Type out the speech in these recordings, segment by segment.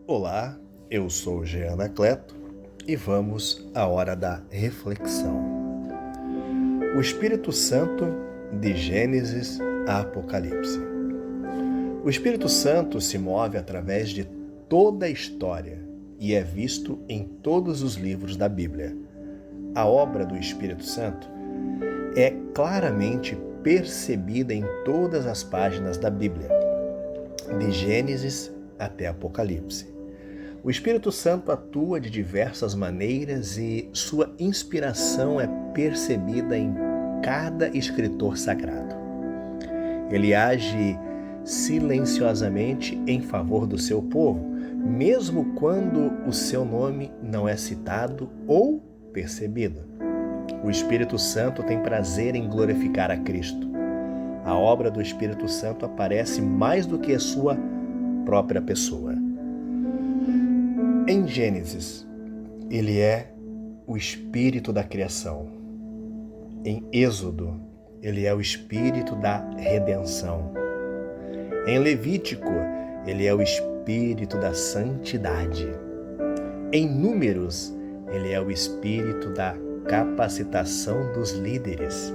Olá, eu sou Jean Anacleto e vamos à hora da reflexão. O Espírito Santo de Gênesis a Apocalipse. O Espírito Santo se move através de toda a história e é visto em todos os livros da Bíblia. A obra do Espírito Santo é claramente percebida em todas as páginas da Bíblia, de Gênesis até Apocalipse. O Espírito Santo atua de diversas maneiras e sua inspiração é percebida em cada escritor sagrado. Ele age silenciosamente em favor do seu povo, mesmo quando o seu nome não é citado ou percebido. O Espírito Santo tem prazer em glorificar a Cristo. A obra do Espírito Santo aparece mais do que a sua própria pessoa. Em Gênesis, ele é o espírito da criação. Em Êxodo, ele é o espírito da redenção. Em Levítico, ele é o espírito da santidade. Em Números, ele é o espírito da capacitação dos líderes.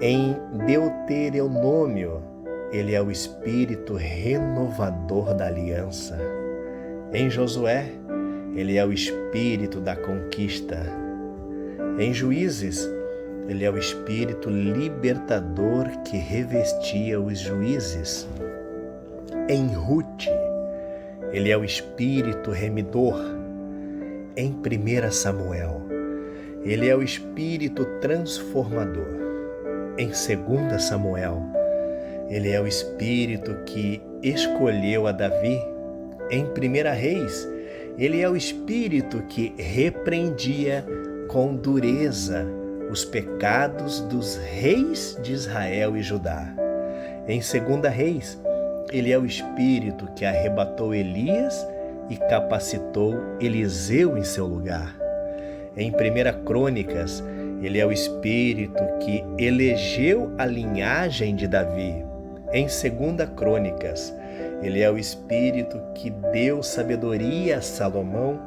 Em Deuteronômio, ele é o espírito renovador da aliança. Em Josué, ele é o espírito da conquista. Em Juízes, ele é o espírito libertador que revestia os juízes. Em Ruth, ele é o espírito remidor. Em 1 Samuel, ele é o espírito transformador. Em 2 Samuel, ele é o espírito que escolheu a Davi. Em 1 Reis, ele é o espírito que repreendia com dureza os pecados dos reis de Israel e Judá. Em 2 Reis, ele é o espírito que arrebatou Elias e capacitou Eliseu em seu lugar. Em 1 Crônicas, ele é o espírito que elegeu a linhagem de Davi. Em 2 Crônicas, ele é o espírito que deu sabedoria a Salomão.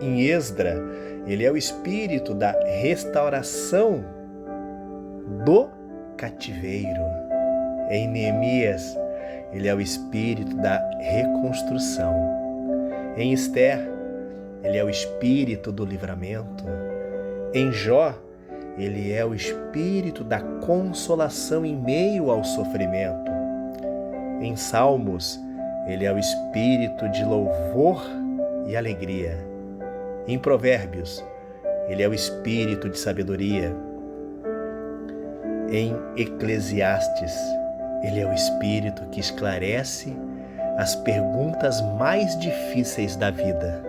Em Esdra, ele é o espírito da restauração do cativeiro. Em Neemias, ele é o espírito da reconstrução. Em Ester, ele é o espírito do livramento. Em Jó, ele é o espírito da consolação em meio ao sofrimento. Em Salmos, ele é o espírito de louvor e alegria. Em Provérbios, ele é o espírito de sabedoria. Em Eclesiastes, ele é o espírito que esclarece as perguntas mais difíceis da vida.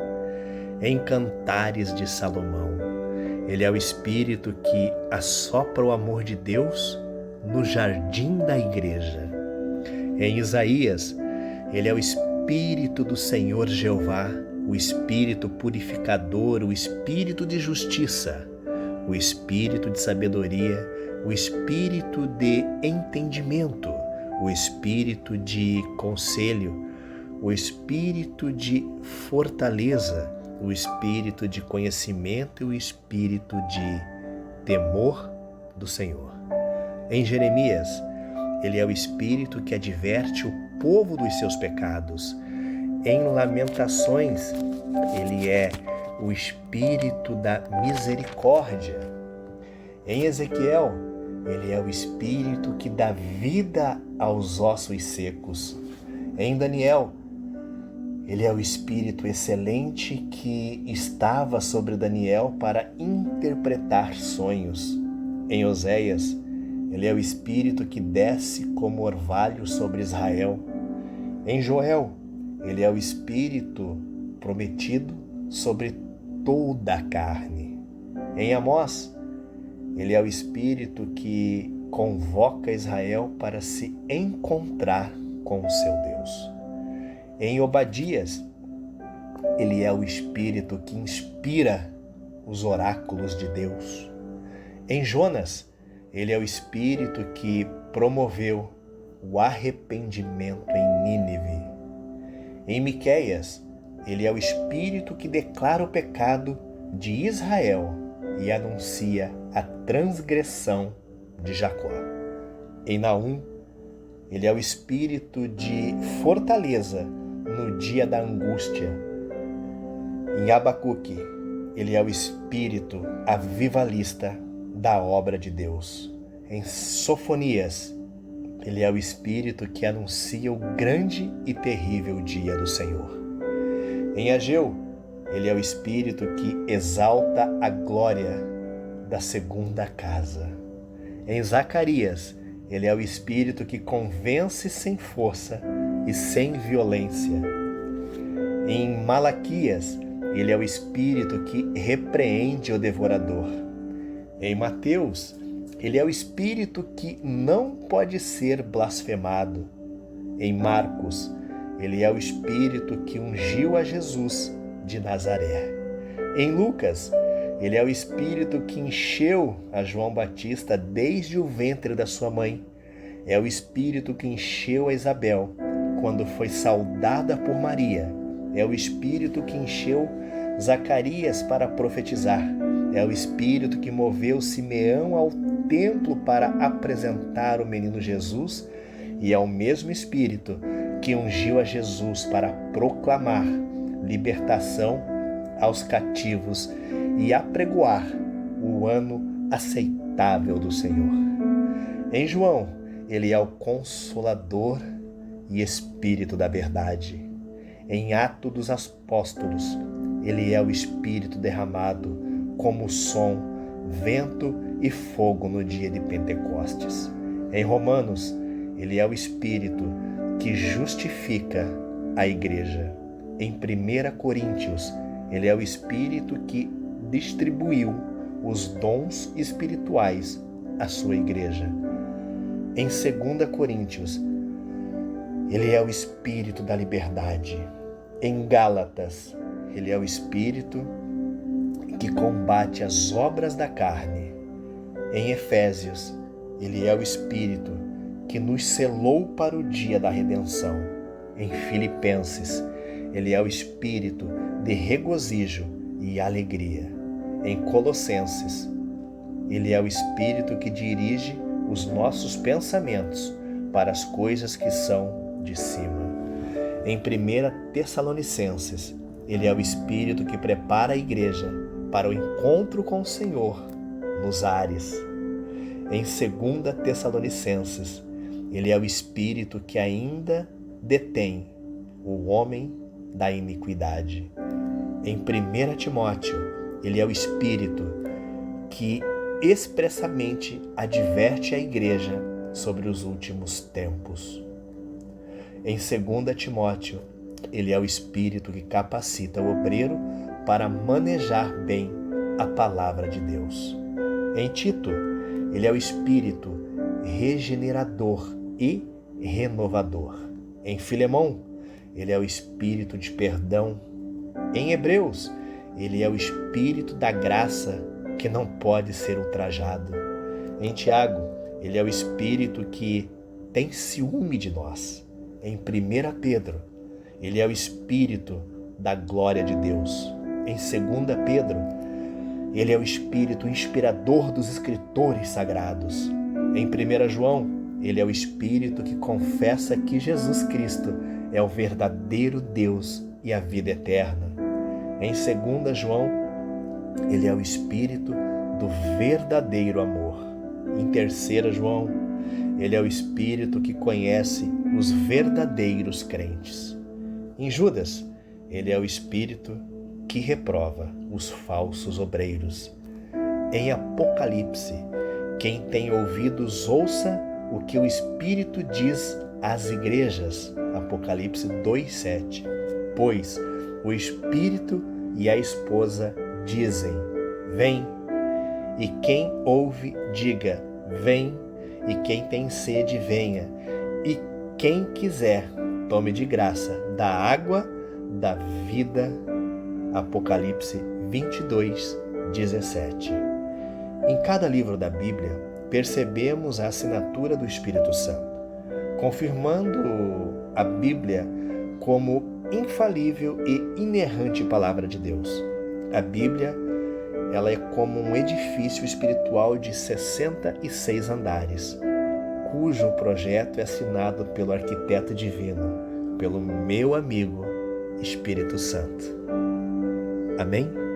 Em Cantares de Salomão, ele é o espírito que assopra o amor de Deus no jardim da igreja. Em Isaías, ele é o espírito do Senhor Jeová, o espírito purificador, o espírito de justiça, o espírito de sabedoria, o espírito de entendimento, o espírito de conselho, o espírito de fortaleza, o espírito de conhecimento e o espírito de temor do Senhor. Em Jeremias, ele é o espírito que adverte o povo dos seus pecados. Em Lamentações, ele é o espírito da misericórdia. Em Ezequiel, ele é o espírito que dá vida aos ossos secos. Em Daniel, ele é o espírito excelente que estava sobre Daniel para interpretar sonhos. Em Oséias, ele é o espírito que desce como orvalho sobre Israel. Em Joel, ele é o espírito prometido sobre toda a carne. Em Amós, ele é o espírito que convoca Israel para se encontrar com o seu Deus. Em Obadias, ele é o espírito que inspira os oráculos de Deus. Em Jonas, ele é o espírito que promoveu o arrependimento em Nínive. Em Miqueias, ele é o Espírito que declara o pecado de Israel e anuncia a transgressão de Jacó. Em Naum, ele é o Espírito de fortaleza no dia da angústia. Em Abacuque, ele é o Espírito avivalista da obra de Deus. Em Sofonias, ele é o Espírito que anuncia o grande e terrível dia do Senhor. Em Ageu, ele é o Espírito que exalta a glória da segunda casa. Em Zacarias, ele é o Espírito que convence sem força e sem violência. Em Malaquias, ele é o Espírito que repreende o devorador. Em Mateus, ele é o Espírito que não pode ser blasfemado. Em Marcos, ele é o Espírito que ungiu a Jesus de Nazaré. Em Lucas, ele é o Espírito que encheu a João Batista desde o ventre da sua mãe. É o Espírito que encheu a Isabel quando foi saudada por Maria. É o Espírito que encheu Zacarias para profetizar. É o Espírito que moveu Simeão ao templo para apresentar o menino Jesus. E é o mesmo Espírito que ungiu a Jesus para proclamar libertação aos cativos e apregoar o ano aceitável do Senhor. Em João, ele é o Consolador e Espírito da verdade. Em Atos dos Apóstolos, ele é o Espírito derramado como som, vento e fogo no dia de Pentecostes. Em Romanos, ele é o Espírito que justifica a igreja. Em 1 Coríntios, ele é o Espírito que distribuiu os dons espirituais à sua igreja. Em 2 Coríntios, ele é o Espírito da liberdade. Em Gálatas, ele é o Espírito que combate as obras da carne. Em Efésios, ele é o Espírito que nos selou para o dia da redenção. Em Filipenses, ele é o Espírito de regozijo e alegria. Em Colossenses, ele é o Espírito que dirige os nossos pensamentos para as coisas que são de cima. Em 1 Tessalonicenses, ele é o Espírito que prepara a igreja para o encontro com o Senhor nos ares. Em 2 Tessalonicenses, ele é o Espírito que ainda detém o homem da iniquidade. Em 1 Timóteo, ele é o Espírito que expressamente adverte a igreja sobre os últimos tempos. Em 2 Timóteo, ele é o Espírito que capacita o obreiro para manejar bem a palavra de Deus. Em Tito, ele é o Espírito regenerador e renovador. Em Filemão, ele é o Espírito de perdão. Em Hebreus, ele é o Espírito da graça que não pode ser ultrajado. Em Tiago, ele é o Espírito que tem ciúme de nós. Em 1 Pedro, ele é o Espírito da glória de Deus. Em 2 Pedro, ele é o Espírito inspirador dos escritores sagrados. Em 1 João, ele é o Espírito que confessa que Jesus Cristo é o verdadeiro Deus e a vida eterna. Em 2 João, ele é o Espírito do verdadeiro amor. Em 3 João, ele é o Espírito que conhece os verdadeiros crentes. Em Judas, ele é o Espírito que reprova os falsos obreiros. Em Apocalipse, quem tem ouvidos ouça o que o Espírito diz às igrejas. Apocalipse 2:7. Pois o Espírito e a esposa dizem: vem. E quem ouve, diga: vem. E quem tem sede, venha. E quem quiser, tome de graça da água da vida. Apocalipse 22:17. Em cada livro da Bíblia, percebemos a assinatura do Espírito Santo, confirmando a Bíblia como infalível e inerrante palavra de Deus. A Bíblia, ela é como um edifício espiritual de 66 andares, cujo projeto é assinado pelo arquiteto divino, pelo meu amigo Espírito Santo. Amém?